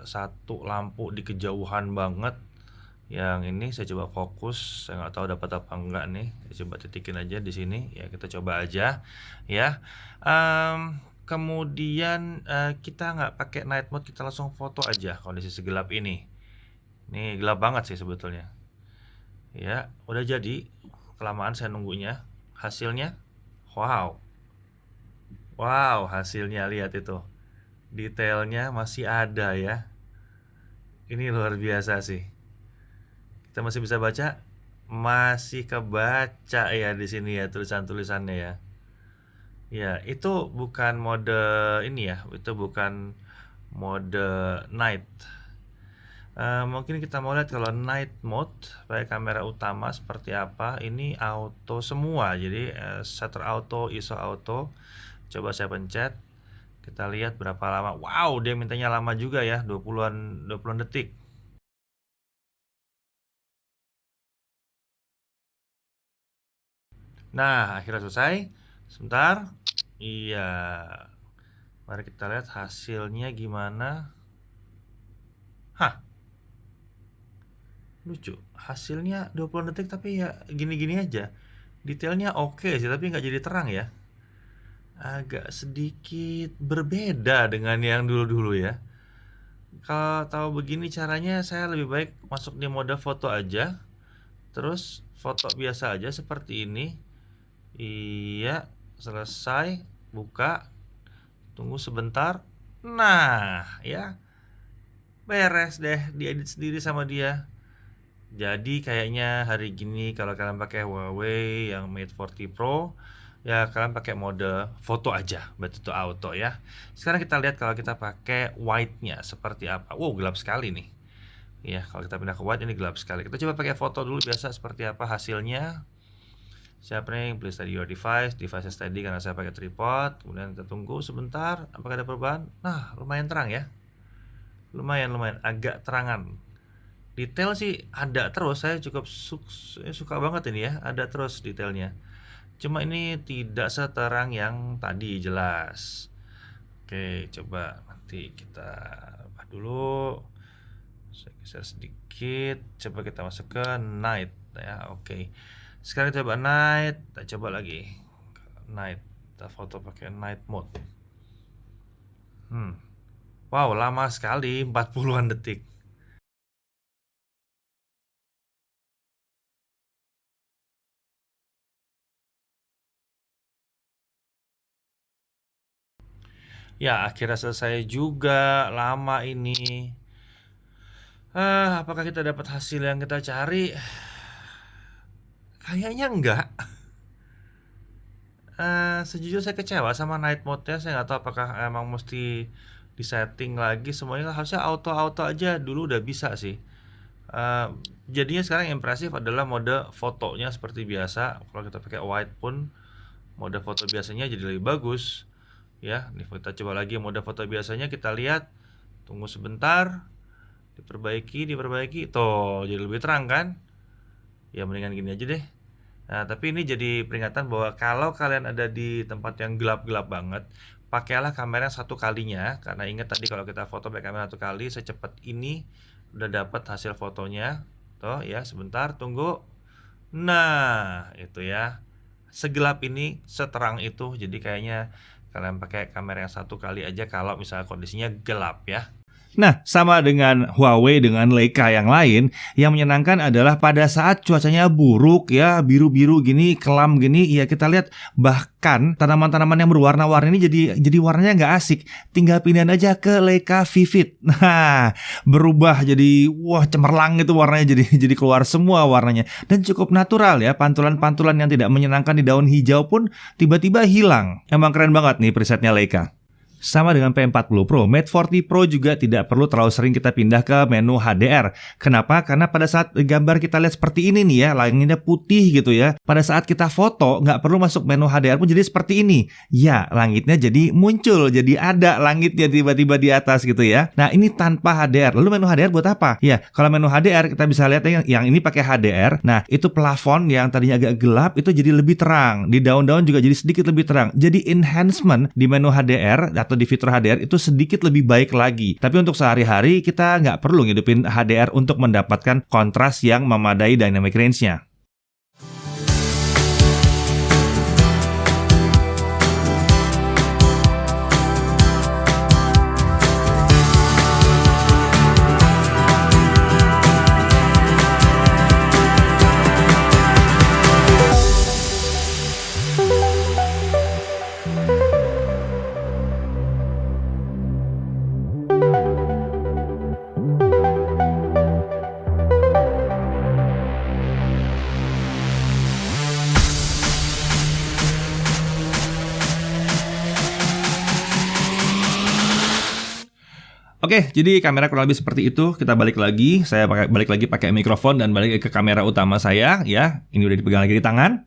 satu lampu di kejauhan banget. Yang ini saya coba fokus, saya nggak tahu dapat apa enggak nih. Saya coba titikin aja di sini. Ya kita coba aja ya. Kemudian kita nggak pakai night mode, kita langsung foto aja kondisi segelap ini. Ini gelap banget sih sebetulnya. Ya, udah jadi. Kelamaan saya nunggunya. Hasilnya, wow. Wow, hasilnya lihat itu. Detailnya masih ada ya. Ini luar biasa sih. Kita masih bisa baca, masih kebaca ya di sini ya tulisan-tulisannya ya. Ya, itu bukan mode ini ya, itu bukan mode night. Mungkin kita mau lihat kalau night mode pakai kamera utama seperti apa. Ini auto semua, jadi shutter auto, ISO auto. Coba saya pencet. Kita lihat berapa lama. Wow, dia mintanya lama juga ya, 20-an detik. Nah, akhirnya selesai. Sebentar. Iya. Mari kita lihat hasilnya gimana. Hah. Lucu. Hasilnya 20 detik tapi ya gini-gini aja. Detailnya oke sih, tapi nggak jadi terang ya. Agak sedikit berbeda dengan yang dulu-dulu ya. Kalau tahu begini caranya, saya lebih baik masuk di mode foto aja. Terus foto biasa aja seperti ini. Iya, selesai. Buka, tunggu sebentar. Nah, ya beres deh, diedit sendiri sama dia. Jadi kayaknya hari gini kalau kalian pakai Huawei yang Mate 40 Pro, ya kalian pakai mode foto aja, Back to auto ya. Sekarang kita lihat kalau kita pakai white-nya seperti apa. Wow, gelap sekali nih. Ya, kalau kita pindah ke white ini gelap sekali. Kita coba pakai foto dulu biasa seperti apa hasilnya. Siapa nih? Please steady your device steady karena saya pakai tripod. Kemudian kita tunggu sebentar, apakah ada perubahan? Nah, lumayan terang ya. Lumayan agak terangan. Detail sih ada terus, saya cukup suka banget ini ya, ada terus detailnya. Cuma ini tidak seterang yang tadi jelas. Oke, coba nanti kita ubah dulu. Saya geser sedikit, coba kita masuk ke night ya. Oke. Sekarang coba night, kita coba lagi. Night, kita foto pakai night mode. Wow, lama sekali, 40-an detik. Ya, akhirnya selesai juga, lama ini. Apakah kita dapat hasil yang kita cari? Kayaknya enggak. Sejujurnya saya kecewa sama night mode-nya. Saya nggak tahu apakah emang mesti disetting lagi. Semuanya harusnya auto-auto aja dulu udah bisa sih. Jadinya sekarang yang impresif adalah mode fotonya seperti biasa. Kalau kita pakai white pun mode foto biasanya jadi lebih bagus. Ya, nih kita coba lagi mode foto biasanya, kita lihat. Tunggu sebentar. Diperbaiki. Tuh, jadi lebih terang kan? Ya mendingan gini aja deh. Nah, tapi ini jadi peringatan bahwa kalau kalian ada di tempat yang gelap-gelap banget, pakailah kamera satu kalinya. Karena ingat tadi kalau kita foto pakai kamera satu kali, secepat ini udah dapat hasil fotonya. Tuh ya, sebentar, tunggu. Nah, itu ya. Segelap ini, seterang itu. Jadi kayaknya kalian pakai kamera yang satu kali aja kalau misalnya kondisinya gelap ya. Nah, sama dengan Huawei dengan Leica yang lain, yang menyenangkan adalah pada saat cuacanya buruk ya, biru-biru gini, kelam gini, ya kita lihat bahkan tanaman-tanaman yang berwarna-warni ini jadi warnanya nggak asik. Tinggal pindahin aja ke Leica Vivid. Nah, berubah jadi wah cemerlang itu warnanya, jadi keluar semua warnanya dan cukup natural ya. Pantulan-pantulan yang tidak menyenangkan di daun hijau pun tiba-tiba hilang. Emang keren banget nih presetnya Leica. Sama dengan P40 Pro, Mate 40 Pro juga tidak perlu terlalu sering kita pindah ke menu HDR. Kenapa? Karena pada saat gambar kita lihat seperti ini nih ya, langitnya putih gitu ya. Pada saat kita foto, nggak perlu masuk menu HDR pun jadi seperti ini. Ya, langitnya jadi muncul, jadi ada langitnya tiba-tiba di atas gitu ya. Nah, ini tanpa HDR. Lalu menu HDR buat apa? Ya, kalau menu HDR kita bisa lihat yang ini pakai HDR. Nah, itu plafon yang tadinya agak gelap itu jadi lebih terang. Di daun-daun juga jadi sedikit lebih terang. Jadi enhancement di menu HDR atau di fitur HDR itu sedikit lebih baik lagi. Tapi untuk sehari-hari kita nggak perlu ngidupin HDR untuk mendapatkan kontras yang memadai dynamic range-nya. Oke, jadi kamera kurang lebih seperti itu. Kita balik lagi. Saya balik lagi pakai mikrofon dan balik ke kamera utama saya. Ya, ini udah dipegang lagi di tangan.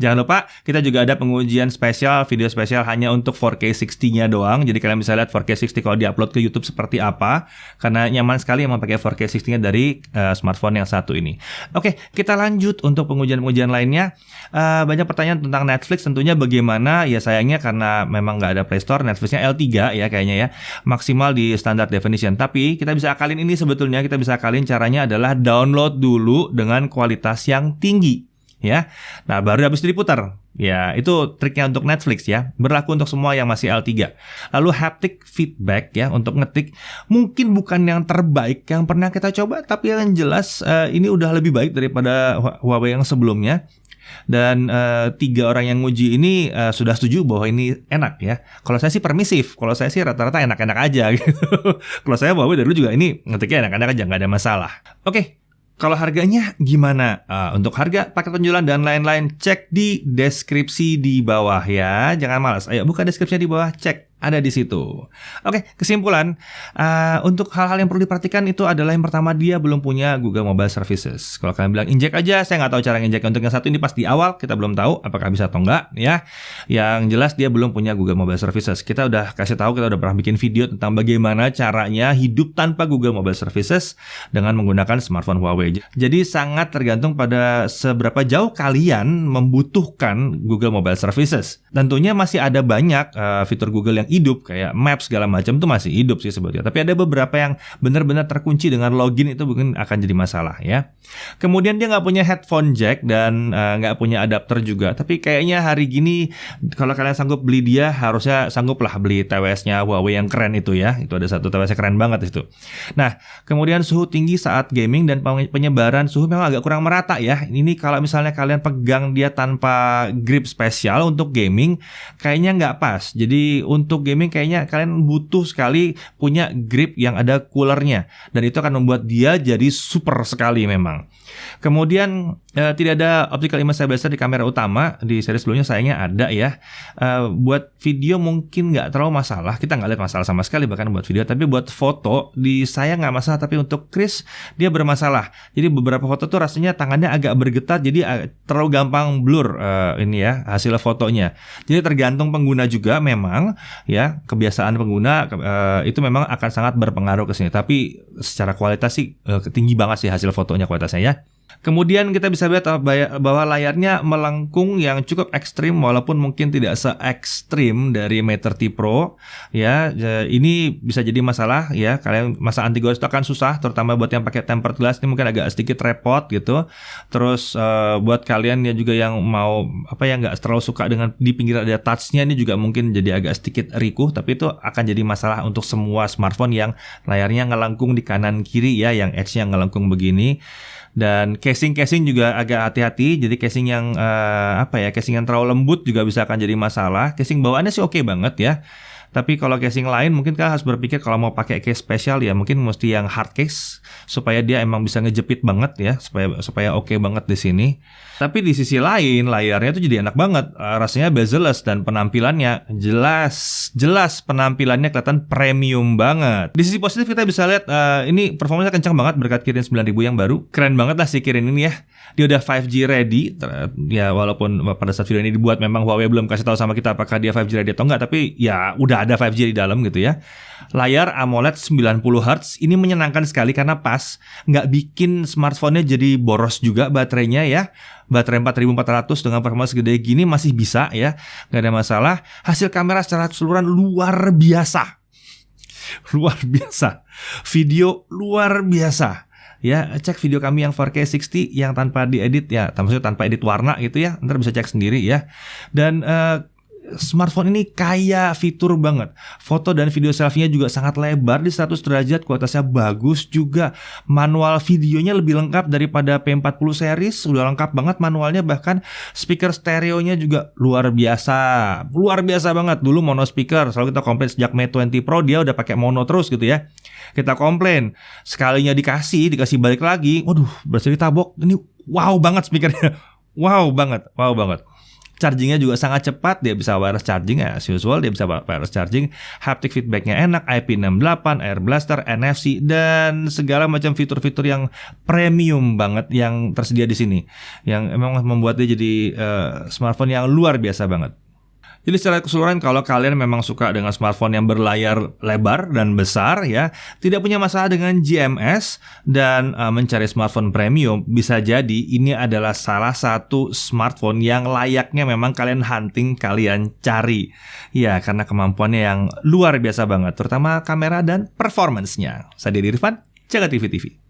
Jangan lupa, kita juga ada pengujian spesial, video spesial hanya untuk 4K 60-nya doang. Jadi kalian bisa lihat 4K 60 kalau diupload ke YouTube seperti apa. Karena nyaman sekali yang memakai 4K 60-nya dari smartphone yang satu ini. Oke, kita lanjut untuk pengujian-pengujian lainnya. Banyak pertanyaan tentang Netflix. Tentunya bagaimana? Ya sayangnya karena memang nggak ada Play Store. Netflixnya L3 ya kayaknya ya. Maksimal di standard definition. Tapi kita bisa akalin ini sebetulnya. Kita bisa akalin caranya adalah download dulu dengan kualitas yang tinggi. ya. Nah, baru habis itu diputar. Ya, itu triknya untuk Netflix ya. Berlaku untuk semua yang masih L3. Lalu haptic feedback ya untuk ngetik mungkin bukan yang terbaik yang pernah kita coba, tapi yang jelas ini udah lebih baik daripada Huawei yang sebelumnya. Dan 3 orang yang nguji ini sudah setuju bahwa ini enak ya. Kalau saya sih permisif, kalau saya sih rata-rata enak-enak aja gitu. Kalau saya Huawei dari dulu juga ini ngetiknya enak-enak aja, nggak ada masalah. Oke. Kalau harganya gimana? Untuk harga, paket penjualan, dan lain-lain, cek di deskripsi di bawah ya. Jangan malas, ayo buka deskripsinya di bawah, cek. Ada di situ. Oke, kesimpulan. Untuk hal-hal yang perlu diperhatikan itu adalah yang pertama, dia belum punya Google Mobile Services. Kalau kalian bilang injek aja, saya nggak tahu cara injek. Untuk yang satu ini pas di awal, kita belum tahu apakah bisa atau enggak ya. Yang jelas dia belum punya Google Mobile Services. Kita udah kasih tahu, kita udah pernah bikin video tentang bagaimana caranya hidup tanpa Google Mobile Services dengan menggunakan smartphone Huawei. Jadi sangat tergantung pada seberapa jauh kalian membutuhkan Google Mobile Services. Tentunya masih ada banyak fitur Google yang hidup, kayak Maps segala macam tuh masih hidup sih sebetulnya. Tapi ada beberapa yang benar-benar terkunci dengan login, itu mungkin akan jadi masalah ya. Kemudian dia nggak punya headphone jack dan nggak punya adapter juga. Tapi kayaknya hari gini kalau kalian sanggup beli dia, harusnya sangguplah beli TWS-nya Huawei yang keren itu ya. Itu ada satu TWS-nya keren banget itu. Nah, kemudian suhu tinggi saat gaming dan penyebaran suhu memang agak kurang merata ya. Ini kalau misalnya kalian pegang dia tanpa grip spesial untuk gaming, kayaknya nggak pas. Jadi untuk gaming kayaknya kalian butuh sekali punya grip yang ada coolernya, dan itu akan membuat dia jadi super sekali memang. Kemudian tidak ada optical image stabilizer di kamera utama. Di seri sebelumnya sayangnya ada ya. Buat video mungkin nggak terlalu masalah, kita nggak lihat masalah sama sekali bahkan buat video. Tapi buat foto di saya nggak masalah, tapi untuk Chris dia bermasalah. Jadi beberapa foto tuh rasanya tangannya agak bergetar, jadi terlalu gampang blur ini ya hasil fotonya. Jadi tergantung pengguna juga memang ya, kebiasaan pengguna itu memang akan sangat berpengaruh ke sini. Tapi secara kualitas sih tinggi banget sih hasil fotonya, kualitasnya ya. Kemudian kita bisa lihat bahwa layarnya melengkung yang cukup ekstrim, walaupun mungkin tidak se-ekstrim dari Mate 30 Pro ya. Ini bisa jadi masalah ya, kalian masa anti ghost itu akan susah, terutama buat yang pakai tempered glass ini mungkin agak sedikit repot gitu. Terus buat kalian ya juga yang mau nggak terlalu suka dengan di pinggir ada touch-nya, ini juga mungkin jadi agak sedikit rikuh, tapi itu akan jadi masalah untuk semua smartphone yang layarnya ngelengkung di kanan kiri ya, yang edge-nya ngelengkung begini. Dan casing juga agak hati-hati. Jadi casing yang casing yang terlalu lembut juga bisa akan jadi masalah. Casing bawaannya sih oke banget ya. Tapi kalau casing lain mungkin kan harus berpikir kalau mau pakai case spesial ya mungkin mesti yang hard case supaya dia emang bisa ngejepit banget ya, supaya oke banget di sini. Tapi di sisi lain layarnya tuh jadi enak banget, rasanya bezel-less dan penampilannya jelas penampilannya kelihatan premium banget. Di sisi positif kita bisa lihat ini performanya kencang banget berkat Kirin 9000 yang baru. Keren banget lah si Kirin ini ya. Dia udah 5G ready ya, walaupun pada saat video ini dibuat memang Huawei belum kasih tahu sama kita apakah dia 5G ready atau enggak, tapi ya udah ada 5G di dalam gitu ya. Layar AMOLED 90 Hz ini menyenangkan sekali karena pas, nggak bikin smartphone-nya jadi boros juga baterainya ya. Baterai 4400 dengan performa segede gini masih bisa ya, nggak ada masalah. Hasil kamera secara keseluruhan luar biasa. Video luar biasa. Ya, cek video kami yang 4K 60 yang tanpa diedit ya, maksudnya tanpa edit warna gitu ya. Ntar bisa cek sendiri ya. Dan smartphone ini kaya fitur banget. Foto dan video selfie-nya juga sangat lebar di 100 derajat, kualitasnya bagus juga. Manual videonya lebih lengkap daripada P40 series, udah lengkap banget manualnya, bahkan speaker stereonya juga luar biasa banget. Dulu mono speaker, selalu kita komplain sejak Mate 20 Pro dia udah pakai mono terus gitu ya. Kita komplain, sekalinya dikasih balik lagi, waduh berasa ditabok. Ini wow banget speakernya, wow banget. Chargingnya juga sangat cepat, dia bisa wireless charging as usual, dia bisa wireless charging. Haptic feedbacknya enak, IP68, Air Blaster, NFC, dan segala macam fitur-fitur yang premium banget yang tersedia di sini, yang memang membuat dia jadi smartphone yang luar biasa banget. Jadi secara keseluruhan kalau kalian memang suka dengan smartphone yang berlayar lebar dan besar ya, tidak punya masalah dengan GMS dan mencari smartphone premium, bisa jadi ini adalah salah satu smartphone yang layaknya memang kalian hunting, kalian cari. Ya, karena kemampuannya yang luar biasa banget, terutama kamera dan performance-nya. Saya Dedi Irfan, Jaga TV.